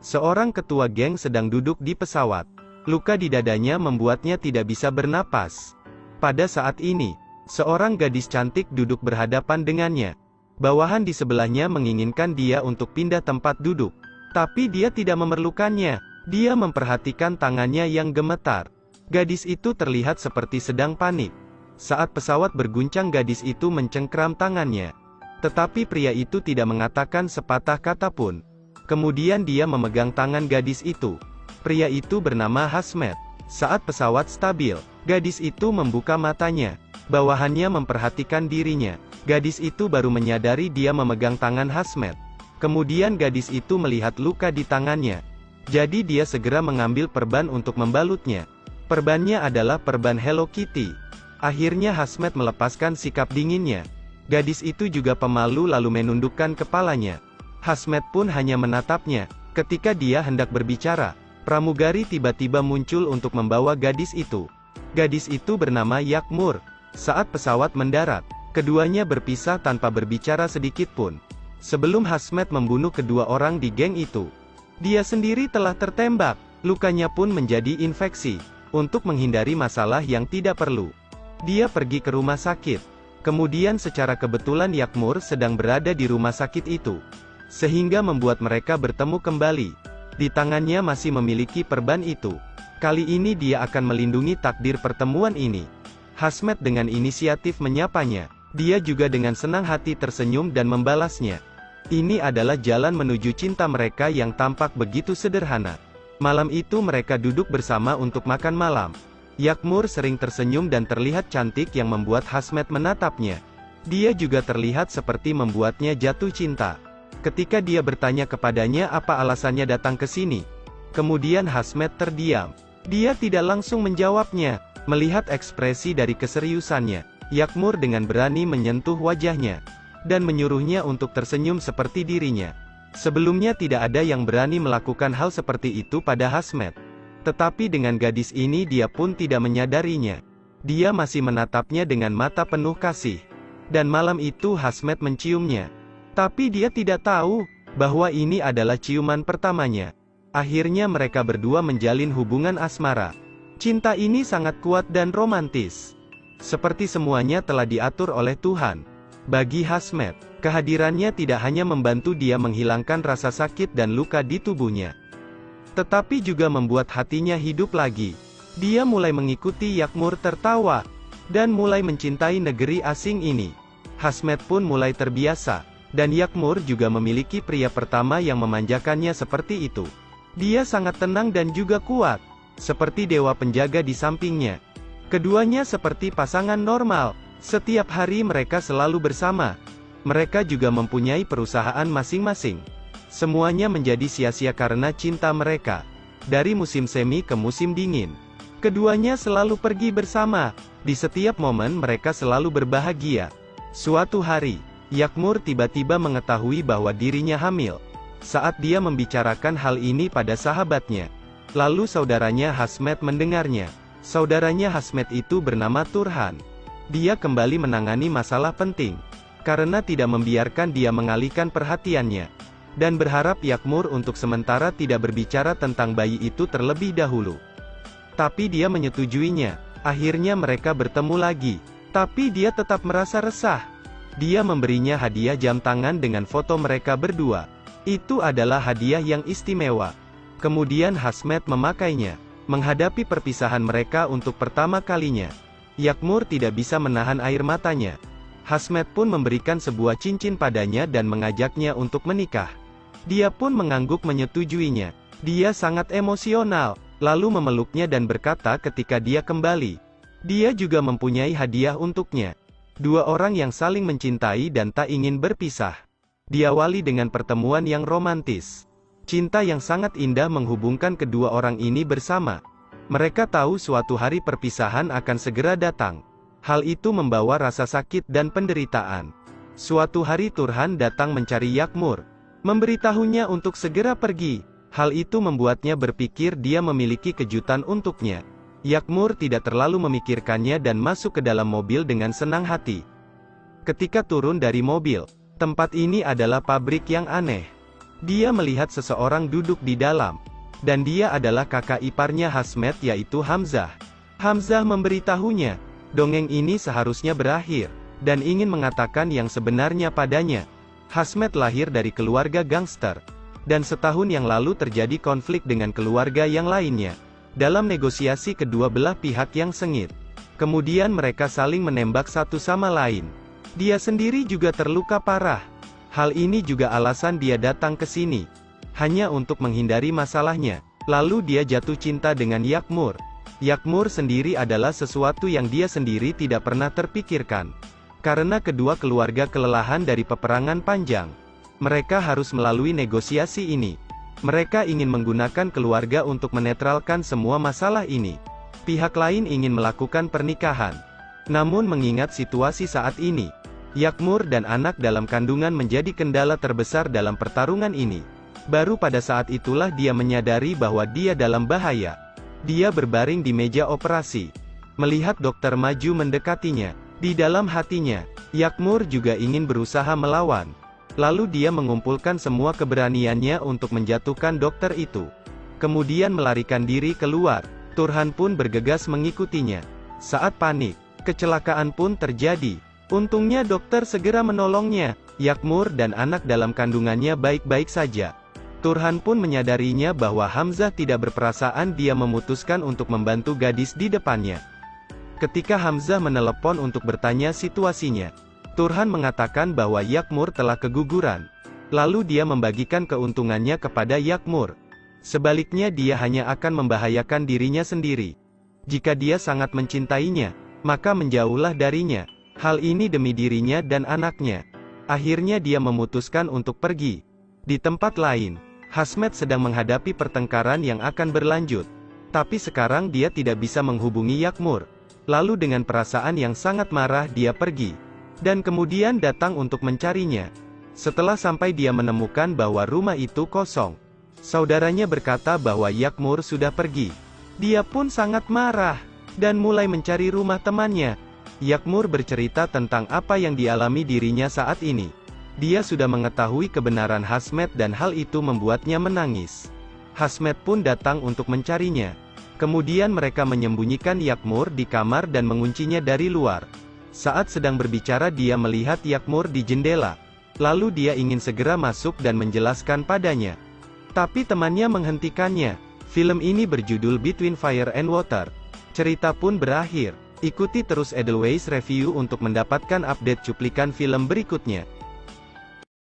Seorang ketua geng sedang duduk di pesawat. Luka di dadanya membuatnya tidak bisa bernapas. Pada saat ini, seorang gadis cantik duduk berhadapan dengannya. Bawahan di sebelahnya menginginkan dia untuk pindah tempat duduk. Tapi dia tidak memerlukannya. Dia memperhatikan tangannya yang gemetar. Gadis itu terlihat seperti sedang panik. Saat pesawat berguncang, gadis itu mencengkram tangannya. Tetapi pria itu tidak mengatakan sepatah kata pun. Kemudian dia memegang tangan gadis itu. Pria itu bernama Hasmet. Saat pesawat stabil, gadis itu membuka matanya. Bawahannya memperhatikan dirinya. Gadis itu baru menyadari dia memegang tangan Hasmet. Kemudian gadis itu melihat luka di tangannya. Jadi dia segera mengambil perban untuk membalutnya. Perbannya adalah perban Hello Kitty. Akhirnya Hasmet melepaskan sikap dinginnya. Gadis itu juga pemalu lalu menundukkan kepalanya. Hasmet pun hanya menatapnya. Ketika dia hendak berbicara, pramugari tiba-tiba muncul untuk membawa gadis itu. Gadis itu bernama Yakmur. Saat pesawat mendarat, keduanya berpisah tanpa berbicara sedikit pun. Sebelum Hasmet membunuh kedua orang di geng itu, dia sendiri telah tertembak. Lukanya pun menjadi infeksi. Untuk menghindari masalah yang tidak perlu, dia pergi ke rumah sakit. Kemudian secara kebetulan Yakmur sedang berada di rumah sakit itu, sehingga membuat mereka bertemu kembali. Di tangannya masih memiliki perban itu. Kali ini dia akan melindungi takdir pertemuan ini. Hasmet dengan inisiatif menyapanya. Dia juga dengan senang hati tersenyum dan membalasnya. Ini adalah jalan menuju cinta mereka yang tampak begitu sederhana. Malam itu mereka duduk bersama untuk makan malam. Yakmur sering tersenyum dan terlihat cantik yang membuat Hasmet menatapnya. Dia juga terlihat seperti membuatnya jatuh cinta. Ketika dia bertanya kepadanya apa alasannya datang ke sini, kemudian Hasmet terdiam. Dia tidak langsung menjawabnya. Melihat ekspresi dari keseriusannya, Yakmur dengan berani menyentuh wajahnya dan menyuruhnya untuk tersenyum seperti dirinya. Sebelumnya tidak ada yang berani melakukan hal seperti itu pada Hasmet. Tetapi dengan gadis ini dia pun tidak menyadarinya. Dia masih menatapnya dengan mata penuh kasih. Dan malam itu Hasmet menciumnya. Tapi dia tidak tahu bahwa ini adalah ciuman pertamanya. Akhirnya mereka berdua menjalin hubungan asmara. Cinta ini sangat kuat dan romantis. Seperti semuanya telah diatur oleh Tuhan. Bagi Hasmet, kehadirannya tidak hanya membantu dia menghilangkan rasa sakit dan luka di tubuhnya, tetapi juga membuat hatinya hidup lagi. Dia mulai mengikuti Yakmur tertawa, dan mulai mencintai negeri asing ini. Hasmet pun mulai terbiasa. Dan Yakmur juga memiliki pria pertama yang memanjakannya seperti itu. Dia sangat tenang dan juga kuat, seperti dewa penjaga di sampingnya. Keduanya seperti pasangan normal. Setiap hari mereka selalu bersama. Mereka juga mempunyai perusahaan masing-masing. Semuanya menjadi sia-sia karena cinta mereka. Dari musim semi ke musim dingin, keduanya selalu pergi bersama. Di setiap momen mereka selalu berbahagia. Suatu hari, Yakmur tiba-tiba mengetahui bahwa dirinya hamil. Saat dia membicarakan hal ini pada sahabatnya, lalu saudaranya Hasmet mendengarnya. Saudaranya Hasmet itu bernama Turhan. Dia kembali menangani masalah penting, karena tidak membiarkan dia mengalihkan perhatiannya, dan berharap Yakmur untuk sementara tidak berbicara tentang bayi itu terlebih dahulu. Tapi dia menyetujuinya. Akhirnya mereka bertemu lagi, tapi dia tetap merasa resah. Dia memberinya hadiah jam tangan dengan foto mereka berdua. Itu adalah hadiah yang istimewa. Kemudian Hasmet memakainya. Menghadapi perpisahan mereka untuk pertama kalinya, Yakmur tidak bisa menahan air matanya. Hasmet pun memberikan sebuah cincin padanya dan mengajaknya untuk menikah. Dia pun mengangguk menyetujuinya. Dia sangat emosional, lalu memeluknya dan berkata ketika dia kembali, dia juga mempunyai hadiah untuknya. Dua orang yang saling mencintai dan tak ingin berpisah. Diawali dengan pertemuan yang romantis. Cinta yang sangat indah menghubungkan kedua orang ini bersama. Mereka tahu suatu hari perpisahan akan segera datang. Hal itu membawa rasa sakit dan penderitaan. Suatu hari Turhan datang mencari Yakmur, memberitahunya untuk segera pergi. Hal itu membuatnya berpikir dia memiliki kejutan untuknya. Yakmur tidak terlalu memikirkannya dan masuk ke dalam mobil dengan senang hati. Ketika turun dari mobil, tempat ini adalah pabrik yang aneh. Dia melihat seseorang duduk di dalam. Dan dia adalah kakak iparnya Hasmet yaitu Hamzah. Hamzah memberitahunya, dongeng ini seharusnya berakhir, dan ingin mengatakan yang sebenarnya padanya. Hasmet lahir dari keluarga gangster. Dan setahun yang lalu terjadi konflik dengan keluarga yang lainnya. Dalam negosiasi kedua belah pihak yang sengit. Kemudian mereka saling menembak satu sama lain. Dia sendiri juga terluka parah. Hal ini juga alasan dia datang ke sini. Hanya untuk menghindari masalahnya. Lalu dia jatuh cinta dengan Yakmur. Yakmur sendiri adalah sesuatu yang dia sendiri tidak pernah terpikirkan. Karena kedua keluarga kelelahan dari peperangan panjang. Mereka harus melalui negosiasi ini. Mereka ingin menggunakan keluarga untuk menetralkan semua masalah ini. Pihak lain ingin melakukan pernikahan. Namun mengingat situasi saat ini, Yakmur dan anak dalam kandungan menjadi kendala terbesar dalam pertarungan ini. Baru pada saat itulah dia menyadari bahwa dia dalam bahaya. Dia berbaring di meja operasi. Melihat dokter maju mendekatinya. Di dalam hatinya, Yakmur juga ingin berusaha melawan. Lalu dia mengumpulkan semua keberaniannya untuk menjatuhkan dokter itu. Kemudian melarikan diri keluar. Turhan pun bergegas mengikutinya. Saat panik, kecelakaan pun terjadi. Untungnya dokter segera menolongnya. Yakmur dan anak dalam kandungannya baik-baik saja. Turhan pun menyadarinya bahwa Hamzah tidak berperasaan. Dia memutuskan untuk membantu gadis di depannya. Ketika Hamzah menelepon untuk bertanya situasinya, Turhan mengatakan bahwa Yakmur telah keguguran. Lalu dia membagikan keuntungannya kepada Yakmur. Sebaliknya dia hanya akan membahayakan dirinya sendiri. Jika dia sangat mencintainya, maka menjauhlah darinya. Hal ini demi dirinya dan anaknya. Akhirnya dia memutuskan untuk pergi. Di tempat lain, Hasmet sedang menghadapi pertengkaran yang akan berlanjut. Tapi sekarang dia tidak bisa menghubungi Yakmur. Lalu dengan perasaan yang sangat marah dia pergi. Dan kemudian datang untuk mencarinya. Setelah sampai dia menemukan bahwa rumah itu kosong. Saudaranya berkata bahwa Yakmur sudah pergi. Dia pun sangat marah. Dan mulai mencari rumah temannya. Yakmur bercerita tentang apa yang dialami dirinya saat ini. Dia sudah mengetahui kebenaran Hasmet dan hal itu membuatnya menangis. Hasmet pun datang untuk mencarinya. Kemudian mereka menyembunyikan Yakmur di kamar dan menguncinya dari luar. Saat sedang berbicara dia melihat Yakmur di jendela. Lalu dia ingin segera masuk dan menjelaskan padanya. Tapi temannya menghentikannya. Film ini berjudul Between Fire and Water. Cerita pun berakhir. Ikuti terus Edelweiss Review untuk mendapatkan update cuplikan film berikutnya.